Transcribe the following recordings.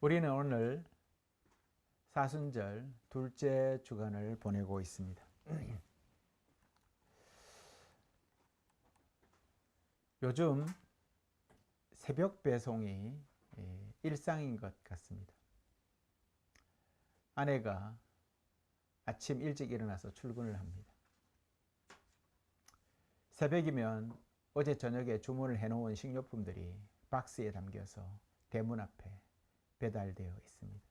우리는 오늘 사순절 둘째 주간을 보내고 있습니다. 요즘 새벽 배송이 일상인 것 같습니다. 아내가 아침 일찍 일어나서 출근을 합니다. 새벽이면 어제 저녁에 주문을 해놓은 식료품들이 박스에 담겨서 대문 앞에 배달되어 있습니다.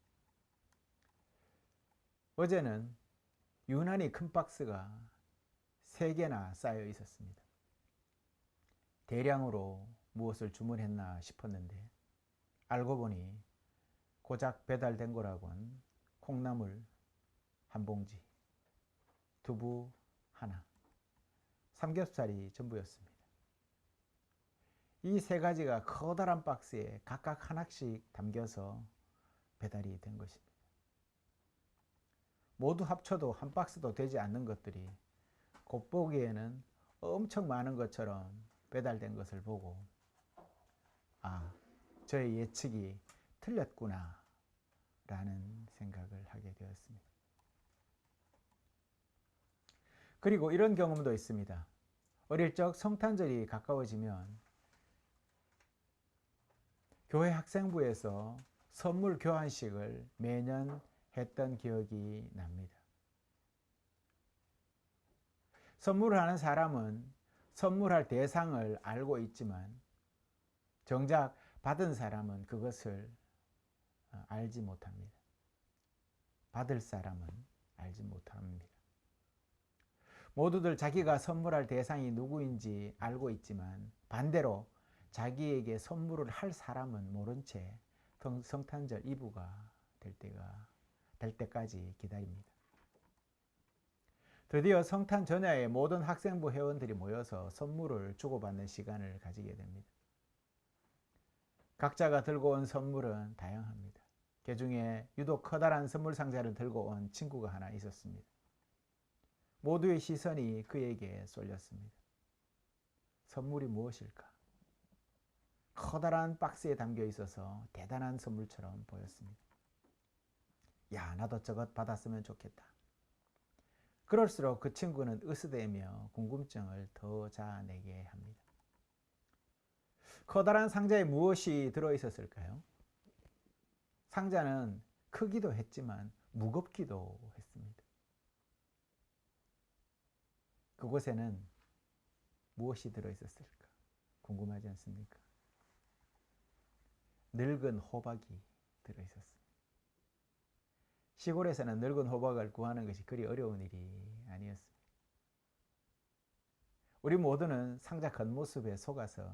어제는 유난히 큰 박스가 3개나 쌓여 있었습니다. 대량으로 무엇을 주문했나 싶었는데 알고 보니 고작 배달된 거라곤 콩나물 한 봉지, 두부 하나, 삼겹살이 전부였습니다. 이 3가지가 커다란 박스에 각각 하나씩 담겨서 배달이 된 것입니다. 모두 합쳐도 한 박스도 되지 않는 것들이 겉보기에는 엄청 많은 것처럼 배달된 것을 보고 저의 예측이 틀렸구나 라는 생각을 하게 되었습니다. 그리고 이런 경험도 있습니다. 어릴 적 성탄절이 가까워지면 교회 학생부에서 선물 교환식을 매년 했던 기억이 납니다. 선물을 하는 사람은 선물할 대상을 알고 있지만 정작 받은 사람은 그것을 알지 못합니다. 받을 사람은 알지 못합니다. 모두들 자기가 선물할 대상이 누구인지 알고 있지만 반대로 자기에게 선물을 할 사람은 모른 채 성탄절 이브가 될 때까지 기다립니다. 드디어 성탄 전야에 모든 학생부 회원들이 모여서 선물을 주고받는 시간을 가지게 됩니다. 각자가 들고 온 선물은 다양합니다. 그 중에 유독 커다란 선물 상자를 들고 온 친구가 하나 있었습니다. 모두의 시선이 그에게 쏠렸습니다. 선물이 무엇일까? 커다란 박스에 담겨 있어서 대단한 선물처럼 보였습니다. 나도 저것 받았으면 좋겠다. 그럴수록 그 친구는 으스대며 궁금증을 더 자아내게 합니다. 커다란 상자에 무엇이 들어있었을까요? 상자는 크기도 했지만 무겁기도 했습니다. 그곳에는 무엇이 들어있었을까? 궁금하지 않습니까? 늙은 호박이 들어있었습니다. 시골에서는 늙은 호박을 구하는 것이 그리 어려운 일이 아니었습니다. 우리 모두는 상자 겉모습에 속아서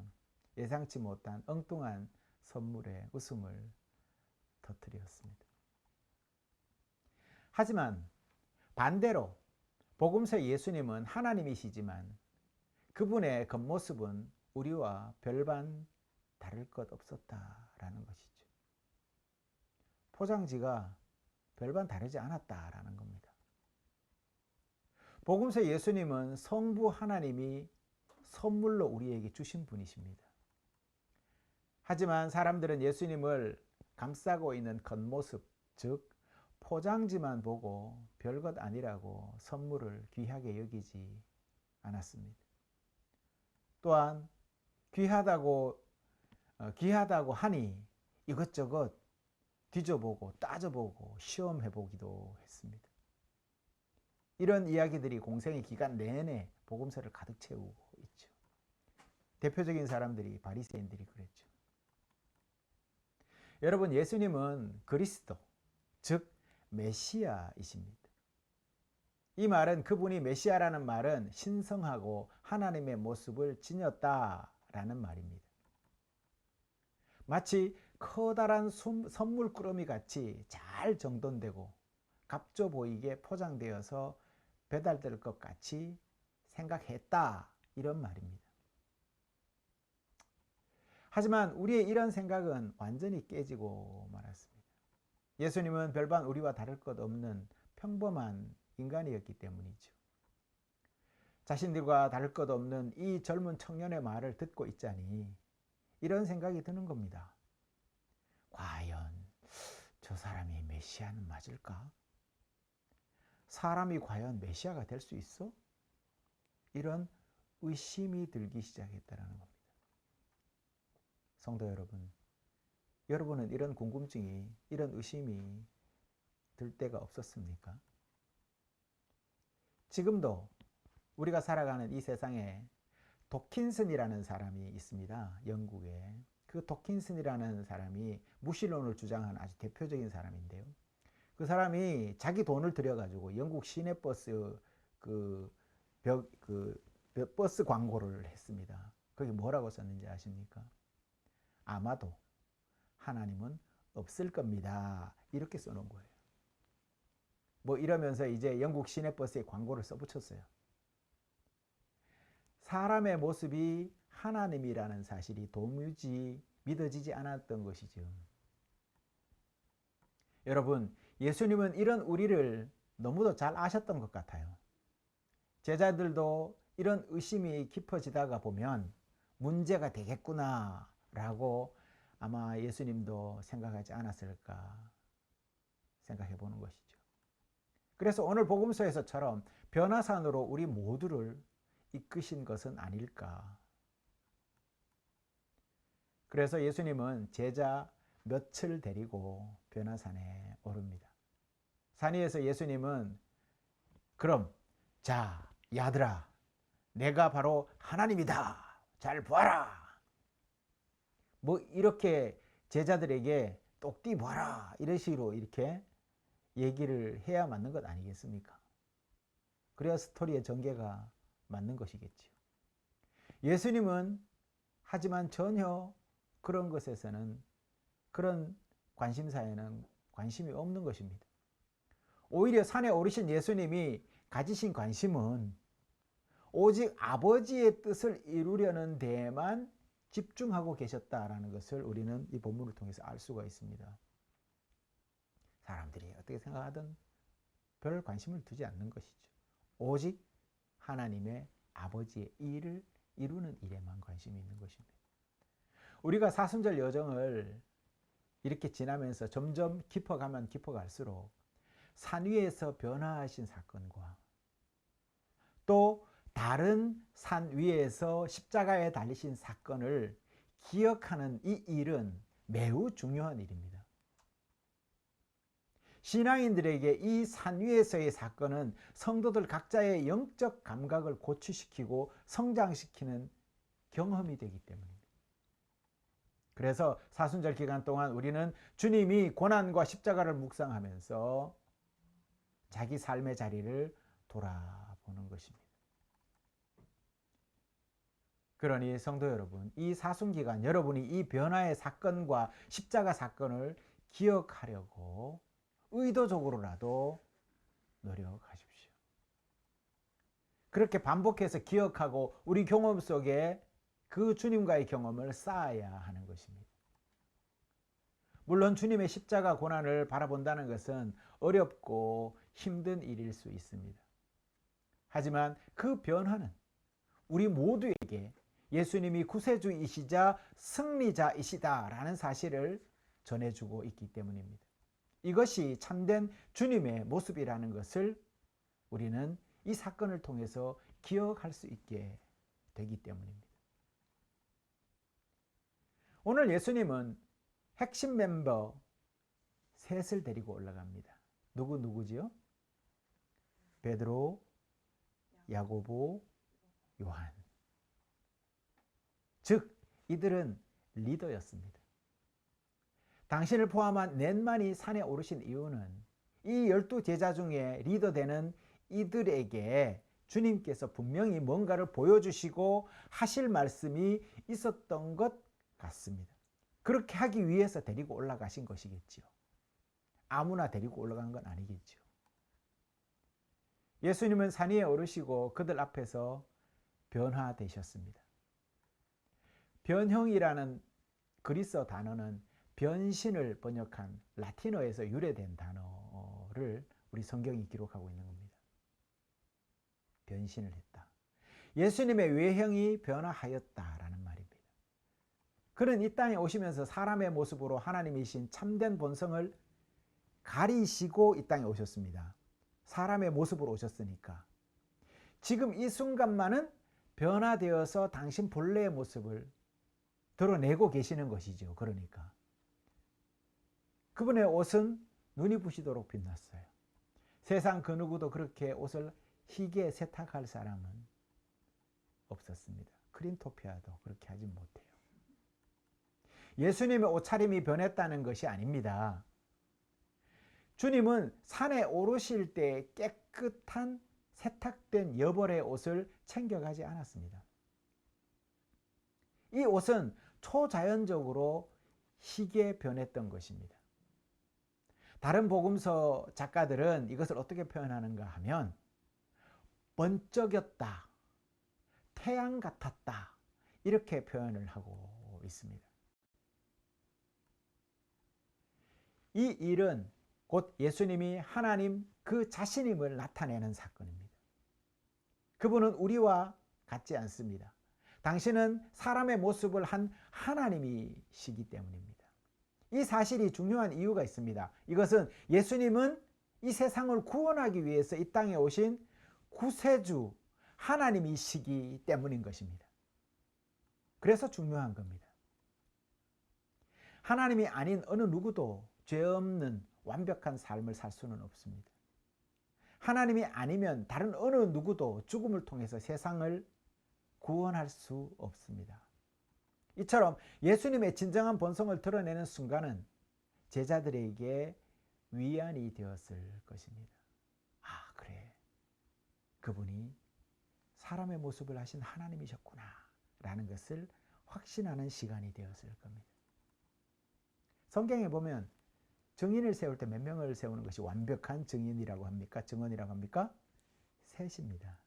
예상치 못한 엉뚱한 선물에 웃음을 터뜨렸습니다. 하지만 반대로 복음서 예수님은 하나님이시지만 그분의 겉모습은 우리와 별반 다를 것 없었다라는 것이죠. 포장지가 별반 다르지 않았다라는 겁니다. 복음서 예수님은 성부 하나님이 선물로 우리에게 주신 분이십니다. 하지만 사람들은 예수님을 감싸고 있는 겉모습, 즉 포장지만 보고 별것 아니라고 선물을 귀하게 여기지 않았습니다. 또한 귀하다고 하니 이것저것 뒤져보고 따져보고 시험해보기도 했습니다. 이런 이야기들이 공생의 기간 내내 복음서를 가득 채우고 있죠. 대표적인 사람들이 바리새인들이 그랬죠. 여러분, 예수님은 그리스도, 즉 메시아이십니다. 이 말은 그분이 메시아라는 말은 신성하고 하나님의 모습을 지녔다라는 말입니다. 마치 커다란 선물 꾸러미 같이 잘 정돈되고 값져 보이게 포장되어서 배달될 것 같이 생각했다, 이런 말입니다. 하지만 우리의 이런 생각은 완전히 깨지고 말았습니다. 예수님은 별반 우리와 다를 것 없는 평범한 인간이었기 때문이죠. 자신들과 다를 것 없는 이 젊은 청년의 말을 듣고 있자니 이런 생각이 드는 겁니다. 과연 저 사람이 메시아는 맞을까? 사람이 과연 메시아가 될 수 있어? 이런 의심이 들기 시작했다는 겁니다. 성도 여러분, 여러분은 이런 궁금증이, 이런 의심이 들 때가 없었습니까? 지금도 우리가 살아가는 이 세상에 도킨슨이라는 사람이 있습니다. 영국에. 그 도킨슨이라는 사람이 무신론을 주장하는 아주 대표적인 사람인데요. 그 사람이 자기 돈을 들여가지고 영국 시내버스 버스 광고를 했습니다. 거기 뭐라고 썼는지 아십니까? 아마도 하나님은 없을 겁니다. 이렇게 써놓은 거예요. 뭐 이러면서 이제 영국 시내버스에 광고를 써붙였어요. 사람의 모습이 하나님이라는 사실이 도무지 믿어지지 않았던 것이죠. 여러분, 예수님은 이런 우리를 너무도 잘 아셨던 것 같아요. 제자들도 이런 의심이 깊어지다가 보면 문제가 되겠구나 라고 아마 예수님도 생각하지 않았을까 생각해 보는 것이죠. 그래서 오늘 복음서에서처럼 변화산으로 우리 모두를 이끄신 것은 아닐까. 그래서 예수님은 제자 몇을 데리고 변화산에 오릅니다. 산 위에서 예수님은 그럼 자 야들아 내가 바로 하나님이다. 잘 보아라. 뭐 이렇게 제자들에게 똑띠 보아라. 이런 식으로 이렇게 얘기를 해야 맞는 것 아니겠습니까? 그래야 스토리의 전개가 맞는 것이겠죠. 예수님은 하지만 전혀 그런 것에서는 그런 관심사에는 관심이 없는 것입니다. 오히려 산에 오르신 예수님이 가지신 관심은 오직 아버지의 뜻을 이루려는 데에만 집중하고 계셨다라는 것을 우리는 이 본문을 통해서 알 수가 있습니다. 사람들이 어떻게 생각하든 별 관심을 두지 않는 것이죠. 오직 하나님의 아버지의 일을 이루는 일에만 관심이 있는 것입니다. 우리가 사순절 여정을 이렇게 지나면서 점점 깊어가면 깊어갈수록 산 위에서 변화하신 사건과 또 다른 산 위에서 십자가에 달리신 사건을 기억하는 이 일은 매우 중요한 일입니다. 신앙인들에게 이 산 위에서의 사건은 성도들 각자의 영적 감각을 고취시키고 성장시키는 경험이 되기 때문입니다. 그래서 사순절 기간 동안 우리는 주님이 고난과 십자가를 묵상하면서 자기 삶의 자리를 돌아보는 것입니다. 그러니 성도 여러분, 이 사순 기간 여러분이 이 변화의 사건과 십자가 사건을 기억하려고 의도적으로라도 노력하십시오. 그렇게 반복해서 기억하고 우리 경험 속에 그 주님과의 경험을 쌓아야 하는 것입니다. 물론 주님의 십자가 고난을 바라본다는 것은 어렵고 힘든 일일 수 있습니다. 하지만 그 변화는 우리 모두에게 예수님이 구세주이시자 승리자이시다라는 사실을 전해주고 있기 때문입니다. 이것이 참된 주님의 모습이라는 것을 우리는 이 사건을 통해서 기억할 수 있게 되기 때문입니다. 오늘 예수님은 핵심 멤버 셋을 데리고 올라갑니다. 누구지요? 베드로, 야고보, 요한. 즉 이들은 리더였습니다. 당신을 포함한 넷만이 산에 오르신 이유는 이 12제자 중에 리더되는 이들에게 주님께서 분명히 뭔가를 보여주시고 하실 말씀이 있었던 것 같습니다. 그렇게 하기 위해서 데리고 올라가신 것이겠지요. 아무나 데리고 올라간 건 아니겠죠. 예수님은 산 위에 오르시고 그들 앞에서 변화되셨습니다. 변형이라는 그리스어 단어는 변신을 번역한 라틴어에서 유래된 단어를 우리 성경이 기록하고 있는 겁니다. 변신을 했다. 예수님의 외형이 변화하였다라는 말입니다. 그는 이 땅에 오시면서 사람의 모습으로 하나님이신 참된 본성을 가리시고 이 땅에 오셨습니다. 사람의 모습으로 오셨으니까. 지금 이 순간만은 변화되어서 당신 본래의 모습을 드러내고 계시는 것이죠. 그러니까 그분의 옷은 눈이 부시도록 빛났어요. 세상 그 누구도 그렇게 옷을 희게 세탁할 사람은 없었습니다. 크린토피아도 그렇게 하지 못해요. 예수님의 옷차림이 변했다는 것이 아닙니다. 주님은 산에 오르실 때 깨끗한 세탁된 여벌의 옷을 챙겨가지 않았습니다. 이 옷은 초자연적으로 희게 변했던 것입니다. 다른 복음서 작가들은 이것을 어떻게 표현하는가 하면 번쩍였다, 태양 같았다 이렇게 표현을 하고 있습니다. 이 일은 곧 예수님이 하나님 그 자신임을 나타내는 사건입니다. 그분은 우리와 같지 않습니다. 당신은 사람의 모습을 한 하나님이시기 때문입니다. 이 사실이 중요한 이유가 있습니다. 이것은 예수님은 이 세상을 구원하기 위해서 이 땅에 오신 구세주 하나님이시기 때문인 것입니다. 그래서 중요한 겁니다. 하나님이 아닌 어느 누구도 죄 없는 완벽한 삶을 살 수는 없습니다. 하나님이 아니면 다른 어느 누구도 죽음을 통해서 세상을 구원할 수 없습니다. 이처럼 예수님의 진정한 본성을 드러내는 순간은 제자들에게 위안이 되었을 것입니다. 아, 그래. 그분이 사람의 모습을 하신 하나님이셨구나 라는 것을 확신하는 시간이 되었을 겁니다. 성경에 보면 증인을 세울 때 몇 명을 세우는 것이 완벽한 증인이라고 합니까? 증언이라고 합니까? 셋입니다.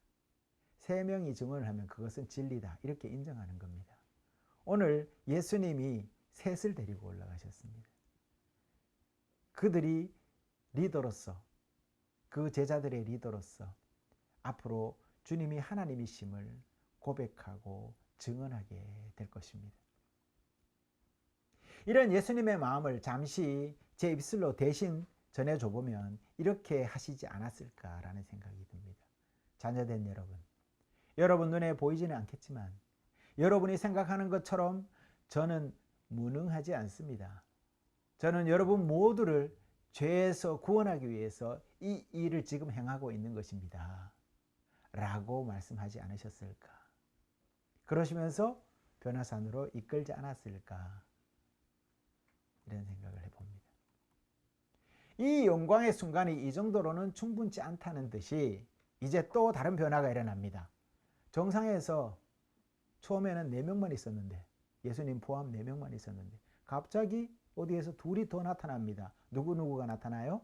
3명이 증언을 하면 그것은 진리다 이렇게 인정하는 겁니다. 오늘 예수님이 셋을 데리고 올라가셨습니다. 그들이 리더로서, 그 제자들의 리더로서 앞으로 주님이 하나님이심을 고백하고 증언하게 될 것입니다. 이런 예수님의 마음을 잠시 제 입술로 대신 전해줘 보면 이렇게 하시지 않았을까라는 생각이 듭니다. 자녀된 여러분, 여러분 눈에 보이지는 않겠지만 여러분이 생각하는 것처럼 저는 무능하지 않습니다. 저는 여러분 모두를 죄에서 구원하기 위해서 이 일을 지금 행하고 있는 것입니다. 라고 말씀하지 않으셨을까? 그러시면서 변화산으로 이끌지 않았을까? 이런 생각을 해봅니다. 이 영광의 순간이 이 정도로는 충분치 않다는 듯이 이제 또 다른 변화가 일어납니다. 정상에서 처음에는 4명만 있었는데, 예수님 포함 4명만 있었는데 갑자기 어디에서 둘이 더 나타납니다. 누구가 나타나요?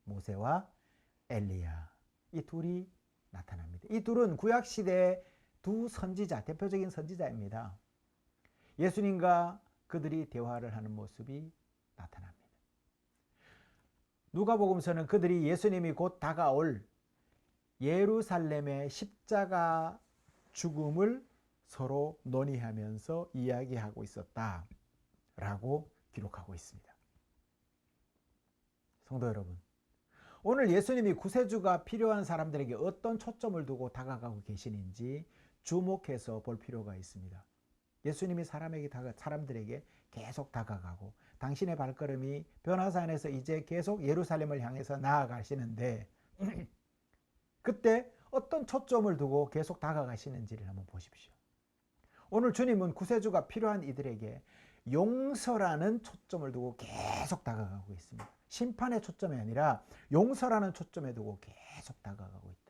모세와 엘리야. 이 둘이 나타납니다. 이 둘은 구약시대의 두 선지자, 대표적인 선지자입니다. 예수님과 그들이 대화를 하는 모습이 나타납니다. 누가복음서는 그들이 예수님이 곧 다가올 예루살렘의 십자가 죽음을 서로 논의하면서 이야기하고 있었다라고 기록하고 있습니다. 성도 여러분, 오늘 예수님이 구세주가 필요한 사람들에게 어떤 초점을 두고 다가가고 계시는지 주목해서 볼 필요가 있습니다. 예수님이 사람들에게 계속 다가가고 당신의 발걸음이 변화산에서 이제 계속 예루살렘을 향해서 나아가시는데 그때 어떤 초점을 두고 계속 다가가시는지를 한번 보십시오. 오늘 주님은 구세주가 필요한 이들에게 용서라는 초점을 두고 계속 다가가고 있습니다. 심판의 초점이 아니라 용서라는 초점에 두고 계속 다가가고 있다.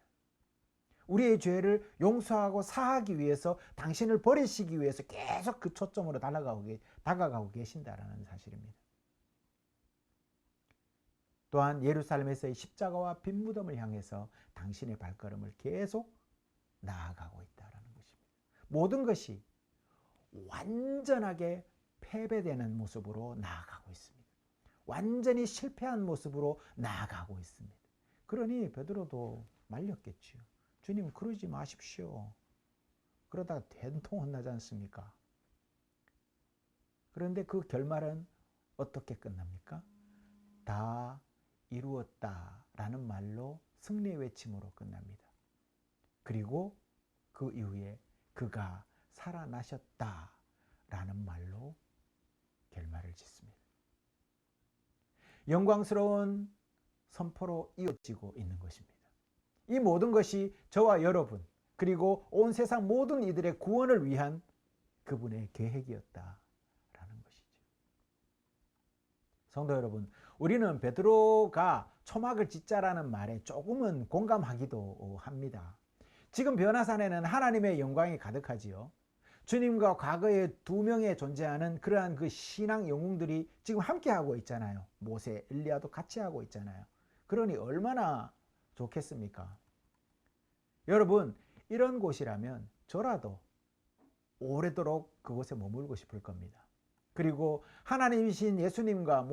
우리의 죄를 용서하고 사하기 위해서, 당신을 버리시기 위해서 계속 그 초점으로 다가가고 계신다라는 사실입니다. 또한 예루살렘에서의 십자가와 빈 무덤을 향해서 당신의 발걸음을 계속 나아가고 있다라는 것입니다. 모든 것이 완전하게 패배되는 모습으로 나아가고 있습니다. 완전히 실패한 모습으로 나아가고 있습니다. 그러니 베드로도 말렸겠지요. 주님, 그러지 마십시오. 그러다가 된통 혼나지 않습니까? 그런데 그 결말은 어떻게 끝납니까? 다 이루었다라는 말로 승리 외침으로 끝납니다. 그리고 그 이후에 그가 살아나셨다라는 말로 결말을 짓습니다. 영광스러운 선포로 이어지고 있는 것입니다. 이 모든 것이 저와 여러분 그리고 온 세상 모든 이들의 구원을 위한 그분의 계획이었다라는 것이죠. 성도 여러분, 우리는 베드로가 초막을 짓자라는 말에 조금은 공감하기도 합니다. 지금 변화산에는 하나님의 영광이 가득하지요. 주님과 과거에 두 명의 존재하는 그러한 그 신앙 영웅들이 지금 함께 하고 있잖아요. 모세, 엘리야도 같이 하고 있잖아요. 그러니 얼마나 좋겠습니까? 여러분, 이런 곳이라면 저라도 오래도록 그곳에 머물고 싶을 겁니다. 그리고 하나님이신 예수님과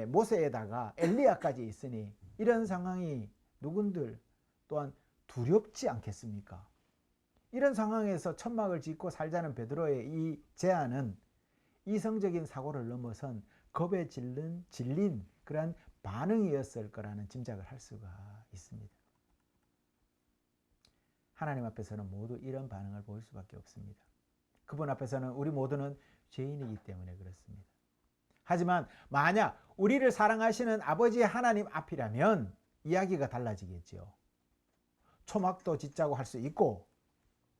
모세에다가 엘리야까지 있으니 이런 상황이 누군들 또한 두렵지 않겠습니까? 이런 상황에서 천막을 짓고 살자는 베드로의 이 제안은 이성적인 사고를 넘어선 겁에 질린 그러한 반응이었을 거라는 짐작을 할 수가 있습니다. 하나님 앞에서는 모두 이런 반응을 보일 수밖에 없습니다. 그분 앞에서는 우리 모두는 죄인이기 때문에 그렇습니다. 하지만 만약 우리를 사랑하시는 아버지 하나님 앞이라면 이야기가 달라지겠죠. 초막도 짓자고 할 수 있고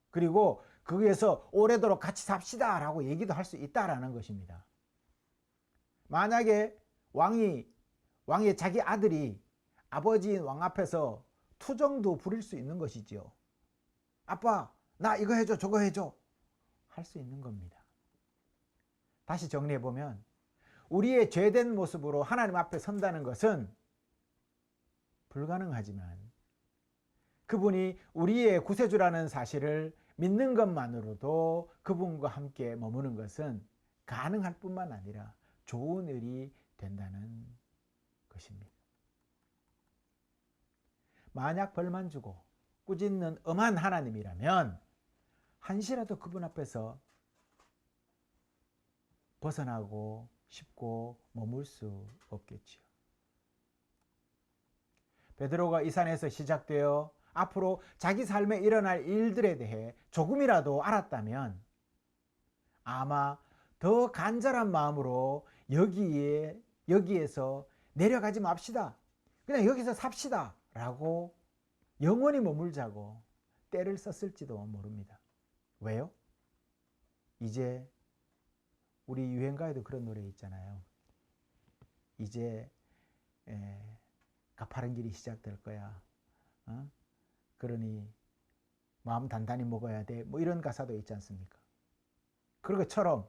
그리고 거기에서 오래도록 같이 삽시다 라고 얘기도 할 수 있다라는 것입니다. 만약에 왕의 자기 아들이 아버지인 왕 앞에서 투정도 부릴 수 있는 것이지요. 아빠, 나 이거 해줘, 저거 해줘 할 수 있는 겁니다. 다시 정리해보면 우리의 죄된 모습으로 하나님 앞에 선다는 것은 불가능하지만 그분이 우리의 구세주라는 사실을 믿는 것만으로도 그분과 함께 머무는 것은 가능할 뿐만 아니라 좋은 일이 된다는 것입니다. 만약 벌만 주고 꾸짖는 엄한 하나님이라면 한시라도 그분 앞에서 벗어나고 싶고 머물 수 없겠지요. 베드로가 이 산에서 시작되어 앞으로 자기 삶에 일어날 일들에 대해 조금이라도 알았다면 아마 더 간절한 마음으로 여기에서 내려가지 맙시다. 그냥 여기서 삽시다. 라고 영원히 머물자고 때를 썼을지도 모릅니다. 왜요? 이제 우리 유행가에도 그런 노래 있잖아요. 이제 가파른 길이 시작될 거야. 그러니 마음 단단히 먹어야 돼. 뭐 이런 가사도 있지 않습니까? 그런 것처럼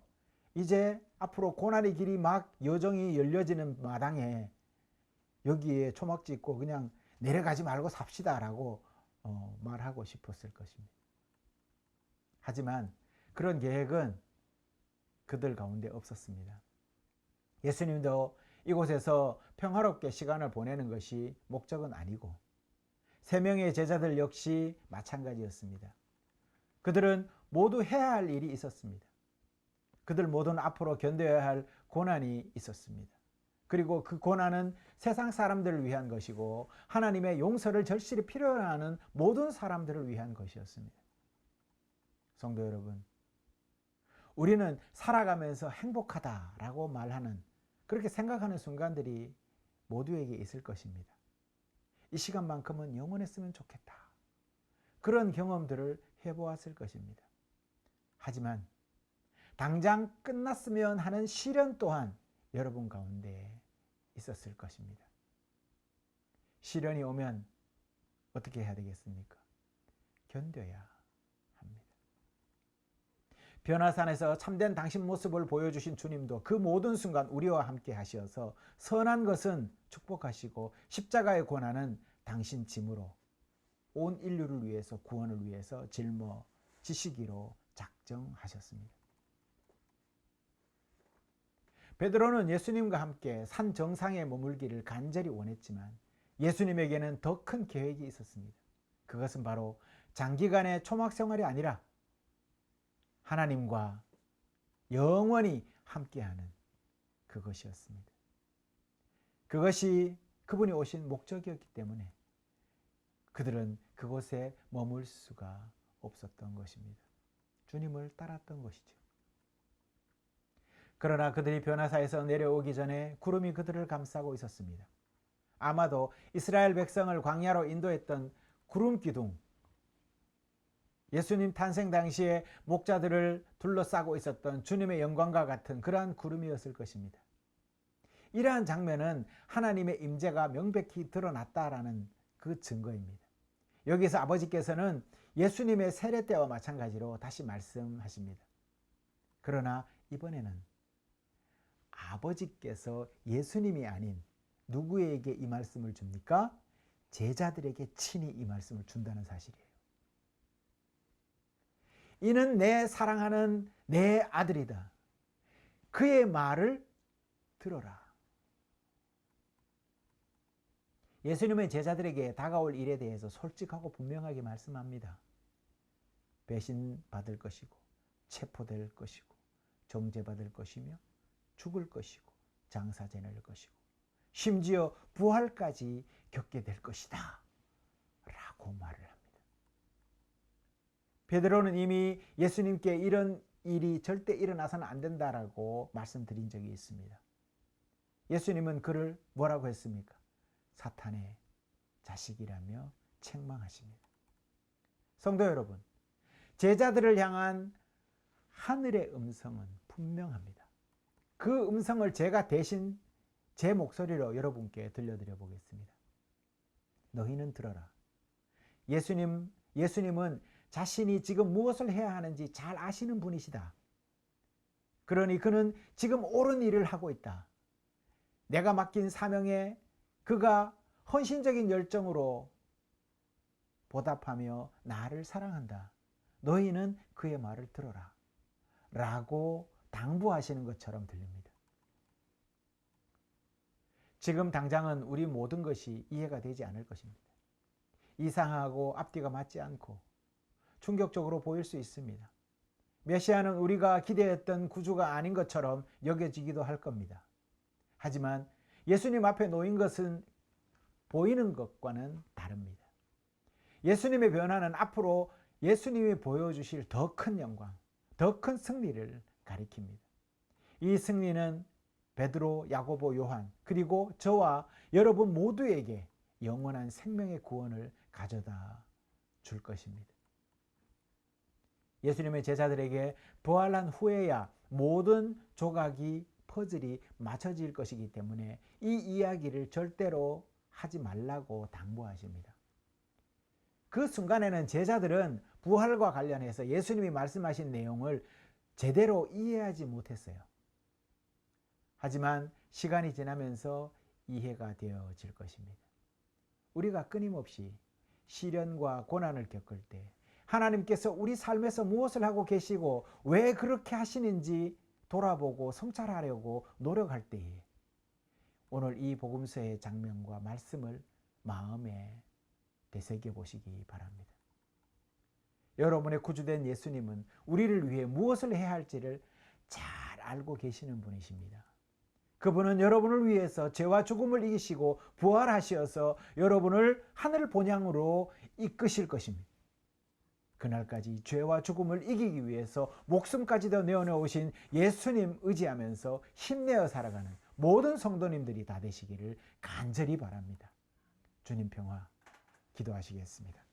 이제 앞으로 고난의 길이 막 여정이 열려지는 마당에 여기에 초막 짓고 그냥 내려가지 말고 삽시다라고 말하고 싶었을 것입니다. 하지만 그런 계획은 그들 가운데 없었습니다. 예수님도 이곳에서 평화롭게 시간을 보내는 것이 목적은 아니고 3명의 제자들 역시 마찬가지였습니다. 그들은 모두 해야 할 일이 있었습니다. 그들 모두는 앞으로 견뎌야 할 고난이 있었습니다. 그리고 그 고난은 세상 사람들을 위한 것이고 하나님의 용서를 절실히 필요로 하는 모든 사람들을 위한 것이었습니다. 성도 여러분, 우리는 살아가면서 행복하다라고 말하는 그렇게 생각하는 순간들이 모두에게 있을 것입니다. 이 시간만큼은 영원했으면 좋겠다. 그런 경험들을 해보았을 것입니다. 하지만 당장 끝났으면 하는 시련 또한 여러분 가운데 있었을 것입니다. 시련이 오면 어떻게 해야 되겠습니까? 견뎌야 합니다. 변화산에서 참된 당신 모습을 보여주신 주님도 그 모든 순간 우리와 함께 하셔서 선한 것은 축복하시고 십자가의 고난은 당신 짐으로 온 인류를 위해서 구원을 위해서 짊어지시기로 작정하셨습니다. 베드로는 예수님과 함께 산 정상에 머물기를 간절히 원했지만 예수님에게는 더 큰 계획이 있었습니다. 그것은 바로 장기간의 초막 생활이 아니라 하나님과 영원히 함께하는 그것이었습니다. 그것이 그분이 오신 목적이었기 때문에 그들은 그곳에 머물 수가 없었던 것입니다. 주님을 따랐던 것이죠. 그러나 그들이 변화사에서 내려오기 전에 구름이 그들을 감싸고 있었습니다. 아마도 이스라엘 백성을 광야로 인도했던 구름 기둥, 예수님 탄생 당시에 목자들을 둘러싸고 있었던 주님의 영광과 같은 그러한 구름이었을 것입니다. 이러한 장면은 하나님의 임재가 명백히 드러났다라는 그 증거입니다. 여기서 아버지께서는 예수님의 세례 때와 마찬가지로 다시 말씀하십니다. 그러나 이번에는 아버지께서 예수님이 아닌 누구에게 이 말씀을 줍니까? 제자들에게 친히 이 말씀을 준다는 사실이에요. 이는 내 사랑하는 내 아들이다. 그의 말을 들어라. 예수님은 제자들에게 다가올 일에 대해서 솔직하고 분명하게 말씀합니다. 배신받을 것이고 체포될 것이고 정죄받을 것이며 죽을 것이고 장사 지낼 것이고 심지어 부활까지 겪게 될 것이다 라고 말을 합니다. 베드로는 이미 예수님께 이런 일이 절대 일어나서는 안 된다라고 말씀드린 적이 있습니다. 예수님은 그를 뭐라고 했습니까? 사탄의 자식이라며 책망하십니다. 성도 여러분, 제자들을 향한 하늘의 음성은 분명합니다. 그 음성을 제가 대신 제 목소리로 여러분께 들려드려 보겠습니다. 너희는 들어라. 예수님은 자신이 지금 무엇을 해야 하는지 잘 아시는 분이시다. 그러니 그는 지금 옳은 일을 하고 있다. 내가 맡긴 사명에 그가 헌신적인 열정으로 보답하며 나를 사랑한다. 너희는 그의 말을 들어라. 라고 당부하시는 것처럼 들립니다. 지금 당장은 우리 모든 것이 이해가 되지 않을 것입니다. 이상하고 앞뒤가 맞지 않고 충격적으로 보일 수 있습니다. 메시아는 우리가 기대했던 구주가 아닌 것처럼 여겨지기도 할 겁니다. 하지만 예수님 앞에 놓인 것은 보이는 것과는 다릅니다. 예수님의 변화는 앞으로 예수님이 보여주실 더 큰 영광, 더 큰 승리를 가리킵니다. 이 승리는 베드로, 야고보, 요한 그리고 저와 여러분 모두에게 영원한 생명의 구원을 가져다 줄 것입니다. 예수님의 제자들에게 부활한 후에야 모든 조각이 퍼즐이 맞춰질 것이기 때문에 이 이야기를 절대로 하지 말라고 당부하십니다. 그 순간에는 제자들은 부활과 관련해서 예수님이 말씀하신 내용을 제대로 이해하지 못했어요. 하지만 시간이 지나면서 이해가 되어질 것입니다. 우리가 끊임없이 시련과 고난을 겪을 때 하나님께서 우리 삶에서 무엇을 하고 계시고 왜 그렇게 하시는지 돌아보고 성찰하려고 노력할 때에 오늘 이 복음서의 장면과 말씀을 마음에 되새겨 보시기 바랍니다. 여러분의 구주된 예수님은 우리를 위해 무엇을 해야 할지를 잘 알고 계시는 분이십니다. 그분은 여러분을 위해서 죄와 죽음을 이기시고 부활하셔서 여러분을 하늘 본향으로 이끄실 것입니다. 그날까지 죄와 죽음을 이기기 위해서 목숨까지도 내어놓으신 예수님 의지하면서 힘내어 살아가는 모든 성도님들이 다 되시기를 간절히 바랍니다. 주님 평화 기도하시겠습니다.